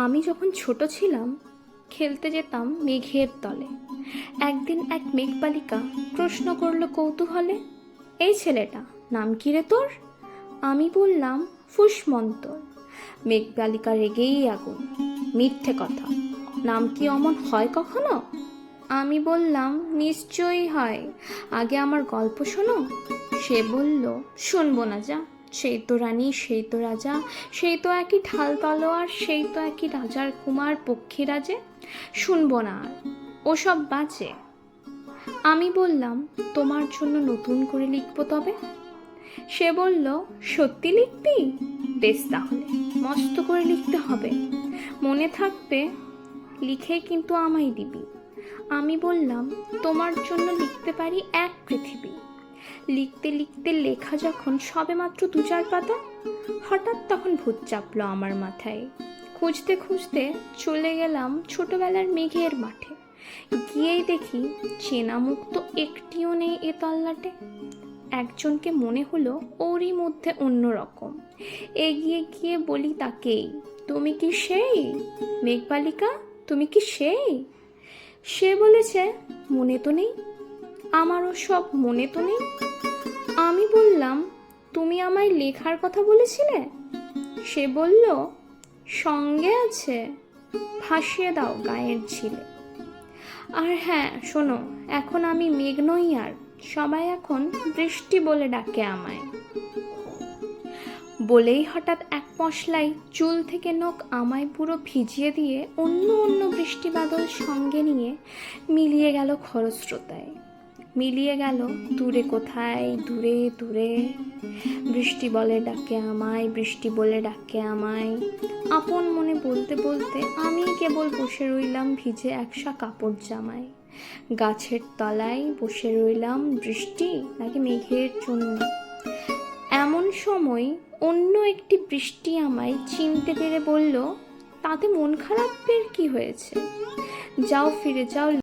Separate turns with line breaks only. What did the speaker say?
আমি যখন ছোট ছিলাম খেলতে যেতাম মেঘের তলে। একদিন এক মেঘবালিকা প্রশ্ন করল কৌতূহলে, এই ছেলেটা নাম কি রে তোর? আমি বললাম ফুসমন্তর। মেঘবালিকা রেগেই আগুন, মিথ্যে কথা, নাম কি অমন হয় কখনো? আমি বললাম নিশ্চয়ই হয়, আগে আমার গল্প শোনো। সে বলল শুনবো না, যা, সেই তো রানী, সেই তো রাজা, সেই তো একই ঢাল তলোয়ার, সেই তো একই রাজার কুমার পক্ষীরাজে, শুনবো না আর, ওসব বাজে। আমি বললাম তোমার জন্য নতুন করে লিখবো তবে। সে বলল সত্যি লিখবি? বেশ, তাহলে মস্ত করে লিখতে হবে, মনে থাকবে, লিখে কিন্তু আমায় দিবি। আমি বললাম তোমার জন্য লিখতে পারি এক পৃথিবী। লিখতে লিখতে লেখা যখন সবে মাত্র 2-4 পাতা, হঠাৎ তখন ভূত চাপলো আমার মাথায়। খুঁজতে খুঁজতে চলে গেলাম ছোটবেলার মেঘের মাঠে। গিয়েই দেখি চেনা মুখ তো একটিও নেই এ তল্লাটে। একজনকে মনে হলো ওরই মধ্যে অন্যরকম। এগিয়ে গিয়ে বলি তাকেই, তুমি কি সেই মেঘবালিকা? তুমি কি সেই? সে বলেছে মনে তো নেই, আমারও সব মনে তো নেই। আমি বললাম তুমি আমায় লেখার কথা বলেছিলে? সে বলল সঙ্গে আছে, ভাসিয়ে দাও গায়ের ঝিলে। আর হ্যাঁ শোনো, এখন আমি মেঘ নই আর, সবাই এখন বৃষ্টি বলে ডাকে আমায়। বলেই হঠাৎ এক মশলাই চুল থেকে নখ আমায় পুরো ভিজিয়ে দিয়ে অন্য অন্য বৃষ্টি বাদল সঙ্গে নিয়ে মিলিয়ে গেল খরস্রোতায়। মিলিয়ে গেল দূরে কোথায়, দূরে দূরে। বৃষ্টি বলে ডাকে আমায়, বৃষ্টি বলে ডাকে আমায়। আপন মনে বলতে বলতে আমি কেবল বসে রইলাম ভিজে একসা কাপড় জামায়। গাছের তলায় বসে রইলাম বৃষ্টি নাকি মেঘের জন্য। এমন সময় অন্য একটি বৃষ্টি আমায় চিনতে পেরে বলল, তাতে মন খারাপের কি হয়েছে, যাও ফিরে যাও।